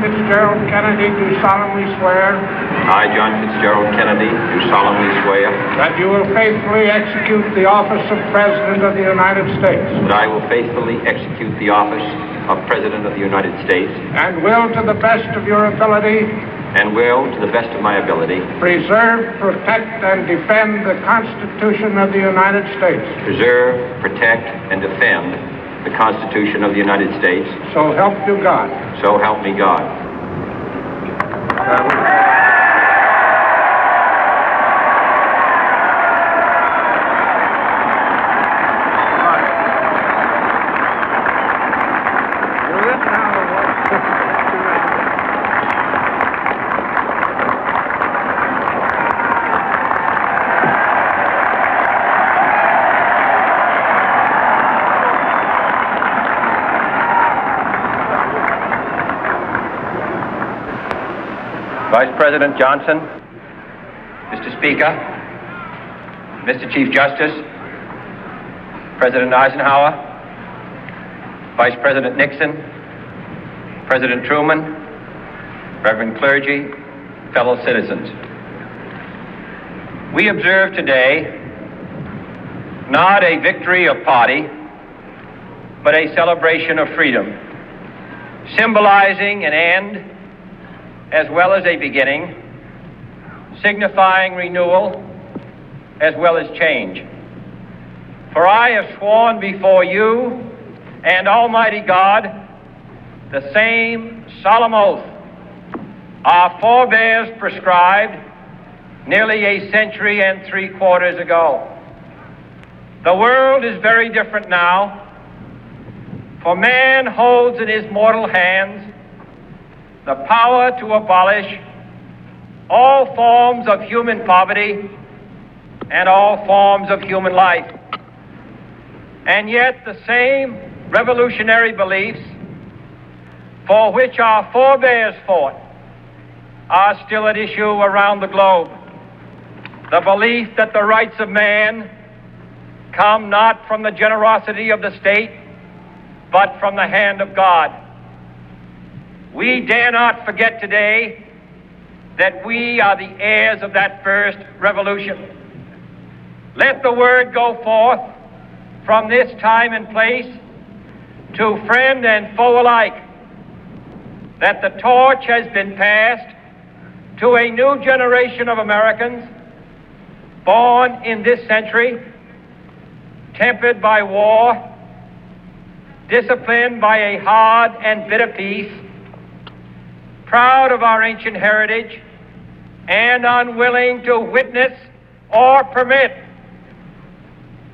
Fitzgerald Kennedy, do solemnly swear. I, John Fitzgerald Kennedy, do solemnly swear. That you will faithfully execute the office of President of the United States. That I will faithfully execute the office of President of the United States. And will, to the best of your ability. And will, to the best of my ability. Preserve, protect, and defend the Constitution of the United States. Preserve, protect, and defend the Constitution of the United States. So help you God. So help me God. Vice President Johnson, Mr. Speaker, Mr. Chief Justice, President Eisenhower, Vice President Nixon, President Truman, Reverend clergy, fellow citizens. We observe today not a victory of party, but a celebration of freedom, symbolizing an end as well as a beginning, signifying renewal as well as change. For I have sworn before you and Almighty God the same solemn oath our forebears prescribed nearly a century and 3/4 ago. The world is very different now, for man holds in his mortal hands the power to abolish all forms of human poverty and all forms of human life. And yet the same revolutionary beliefs for which our forebears fought are still at issue around the globe. The belief that the rights of man come not from the generosity of the state, but from the hand of God. We dare not forget today that we are the heirs of that first revolution. Let the word go forth from this time and place to friend and foe alike that the torch has been passed to a new generation of Americans born in this century, tempered by war, disciplined by a hard and bitter peace, proud of our ancient heritage, and unwilling to witness or permit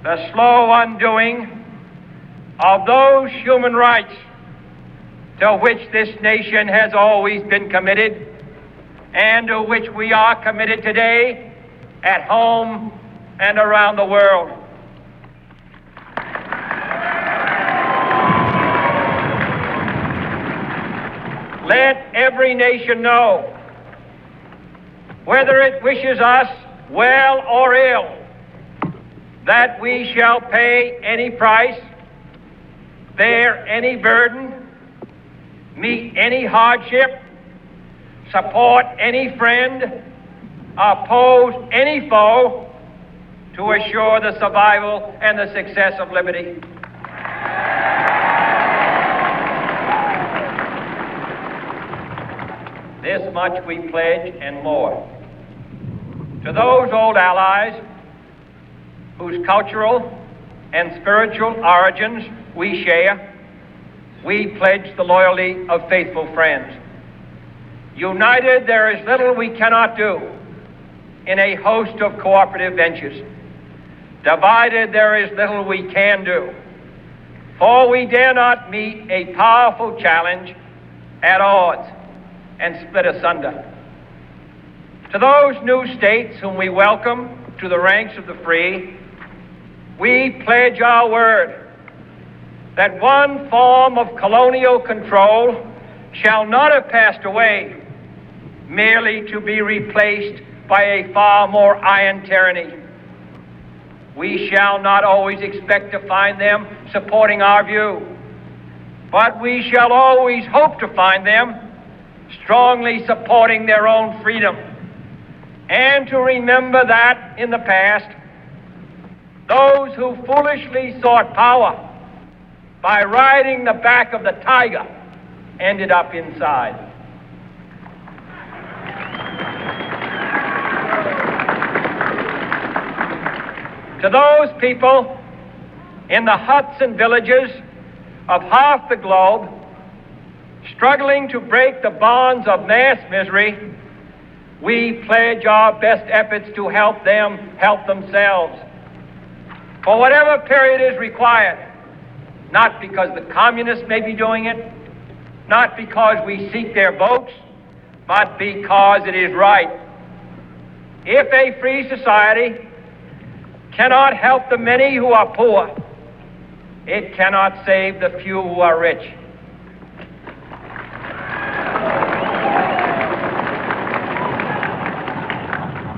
the slow undoing of those human rights to which this nation has always been committed and to which we are committed today at home and around the world. Let every nation know, whether it wishes us well or ill, that we shall pay any price, bear any burden, meet any hardship, support any friend, oppose any foe to assure the survival and the success of liberty. This much we pledge and more. To those old allies whose cultural and spiritual origins we share, we pledge the loyalty of faithful friends. United, there is little we cannot do in a host of cooperative ventures. Divided, there is little we can do, for we dare not meet a powerful challenge at odds and split asunder. To those new states whom we welcome to the ranks of the free, we pledge our word that one form of colonial control shall not have passed away, merely to be replaced by a far more iron tyranny. We shall not always expect to find them supporting our view, but we shall always hope to find them strongly supporting their own freedom, and to remember that in the past, those who foolishly sought power by riding the back of the tiger ended up inside. To those people in the huts and villages of half the globe struggling to break the bonds of mass misery, we pledge our best efforts to help them help themselves for whatever period is required, not because the communists may be doing it, not because we seek their votes, but because it is right. If a free society cannot help the many who are poor, it cannot save the few who are rich.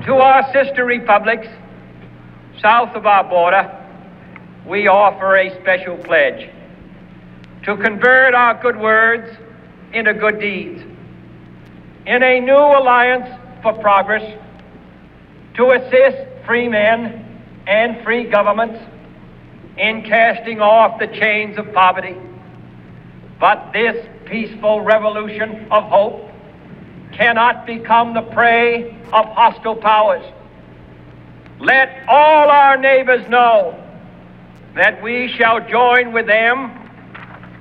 To our sister republics south of our border, we offer a special pledge to convert our good words into good deeds, in a new alliance for progress, to assist free men and free governments in casting off the chains of poverty. But this peaceful revolution of hope cannot become the prey of hostile powers. Let all our neighbors know that we shall join with them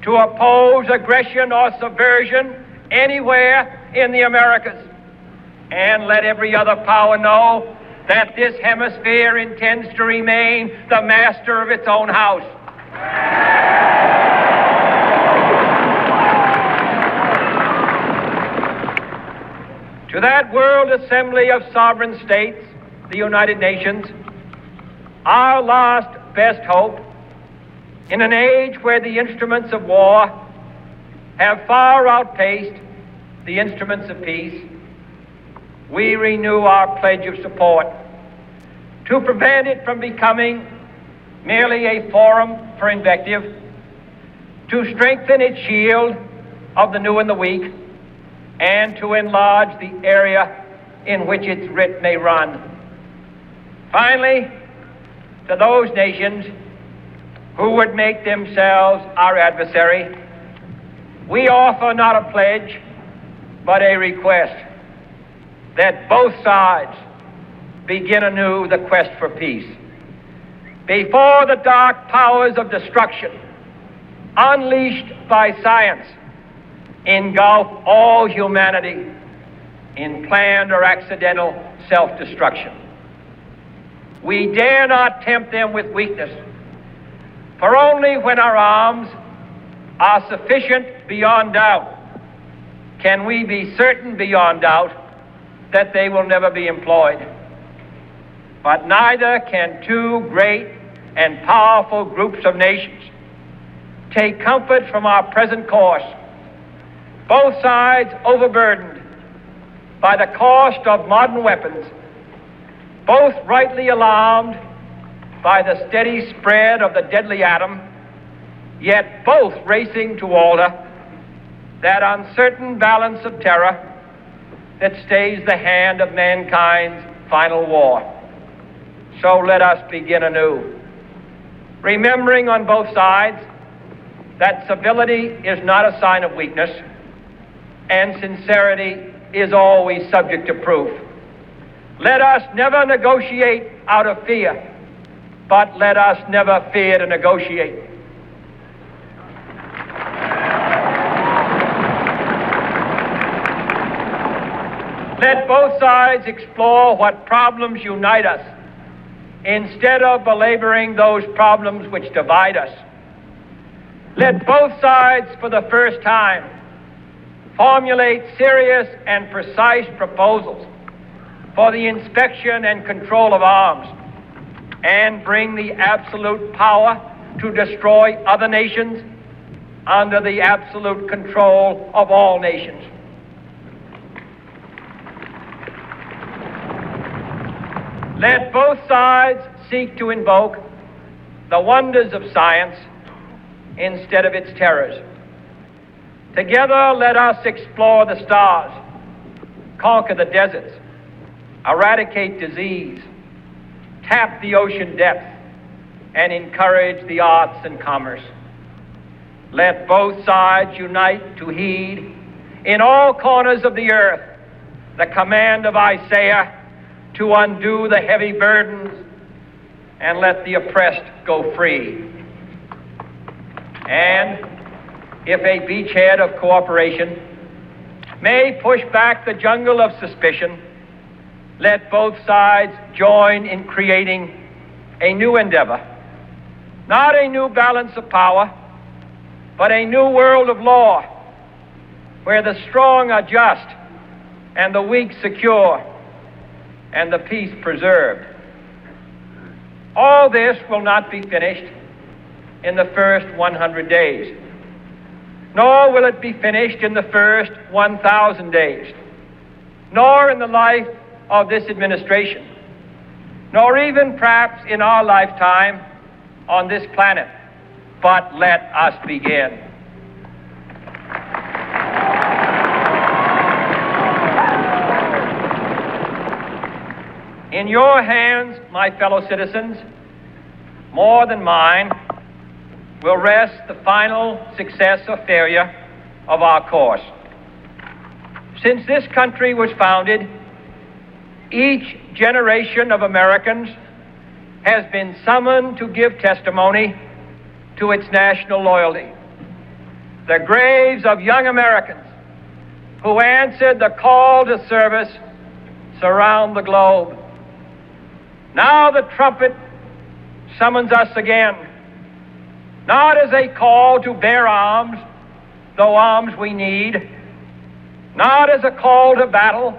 to oppose aggression or subversion anywhere in the Americas. And let every other power know that this hemisphere intends to remain the master of its own house. To that World Assembly of Sovereign States, the United Nations, our last best hope, in an age where the instruments of war have far outpaced the instruments of peace, we renew our pledge of support to prevent it from becoming merely a forum for invective, to strengthen its shield of the new and the weak, and to enlarge the area in which its writ may run. Finally, to those nations who would make themselves our adversary, we offer not a pledge, but a request that both sides begin anew the quest for peace. Before the dark powers of destruction, unleashed by science, engulf all humanity in planned or accidental self-destruction, we dare not tempt them with weakness, for only when our arms are sufficient beyond doubt can we be certain beyond doubt that they will never be employed. But neither can two great and powerful groups of nations take comfort from our present course, both sides overburdened by the cost of modern weapons, both rightly alarmed by the steady spread of the deadly atom, yet both racing to alter that uncertain balance of terror that stays the hand of mankind's final war. So let us begin anew, remembering on both sides that civility is not a sign of weakness, and sincerity is always subject to proof. Let us never negotiate out of fear, but let us never fear to negotiate. Let both sides explore what problems unite us, instead of belaboring those problems which divide us. Let both sides, for the first time, formulate serious and precise proposals for the inspection and control of arms, and bring the absolute power to destroy other nations under the absolute control of all nations. Let both sides seek to invoke the wonders of science instead of its terrors. Together, let us explore the stars, conquer the deserts, eradicate disease, tap the ocean depth, and encourage the arts and commerce. Let both sides unite to heed in all corners of the earth the command of Isaiah to undo the heavy burdens and let the oppressed go free. And if a beachhead of cooperation may push back the jungle of suspicion, let both sides join in creating a new endeavor, not a new balance of power, but a new world of law where the strong are just and the weak secure and the peace preserved. All this will not be finished in the first 100 days, nor will it be finished in the first 1,000 days, nor in the life of this administration, nor even perhaps in our lifetime on this planet. But let us begin. In your hands, my fellow citizens, more than mine, will rest the final success or failure of our course. Since this country was founded, each generation of Americans has been summoned to give testimony to its national loyalty. The graves of young Americans who answered the call to service surround the globe. Now the trumpet summons us again, not as a call to bear arms, though arms we need, not as a call to battle,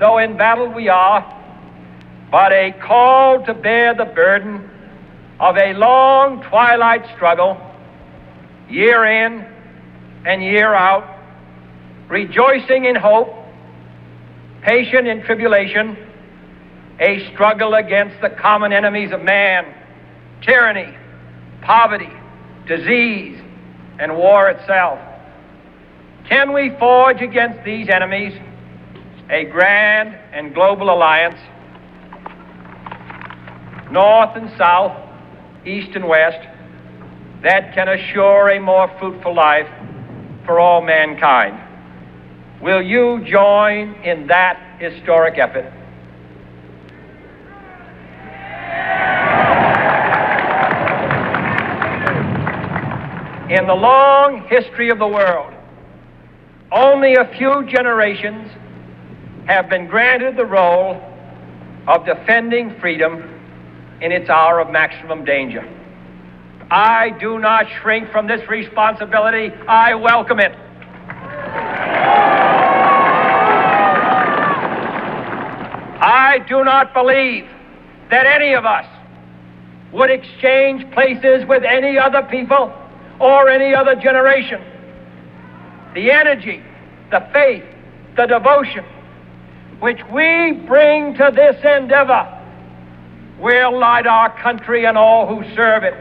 though in battle we are, but a call to bear the burden of a long twilight struggle, year in and year out, rejoicing in hope, patient in tribulation, a struggle against the common enemies of man, tyranny, poverty, disease, and war itself. Can we forge against these enemies a grand and global alliance, North and South, East and West, that can assure a more fruitful life for all mankind? Will you join in that historic effort? In the long history of the world, only a few generations have been granted the role of defending freedom in its hour of maximum danger. I do not shrink from this responsibility. I welcome it. I do not believe that any of us would exchange places with any other people or any other generation. The energy, the faith, the devotion which we bring to this endeavor will light our country and all who serve it.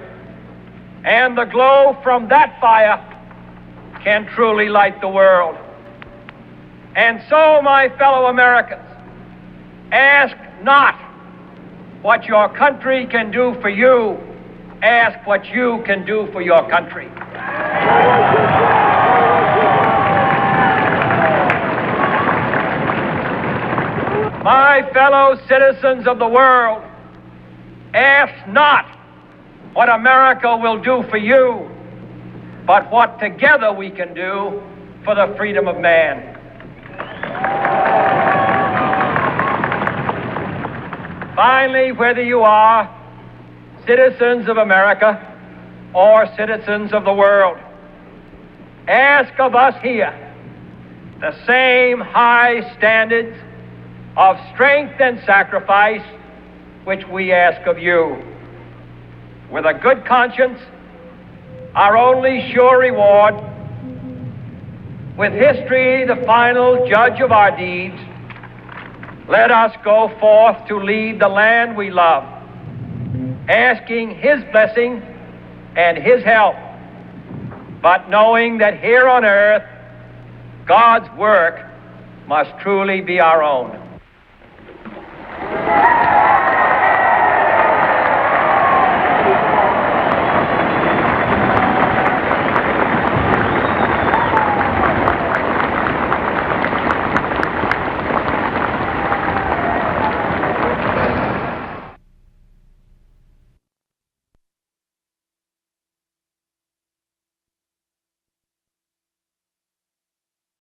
And the glow from that fire can truly light the world. And so, my fellow Americans, ask not what your country can do for you. Ask what you can do for your country. My fellow citizens of the world, ask not what America will do for you, but what together we can do for the freedom of man. Finally, whether you are citizens of America or citizens of the world, ask of us here the same high standards of strength and sacrifice which we ask of you. With a good conscience, our only sure reward, with history the final judge of our deeds, let us go forth to lead the land we love, asking His blessing and His help, but knowing that here on earth God's work must truly be our own.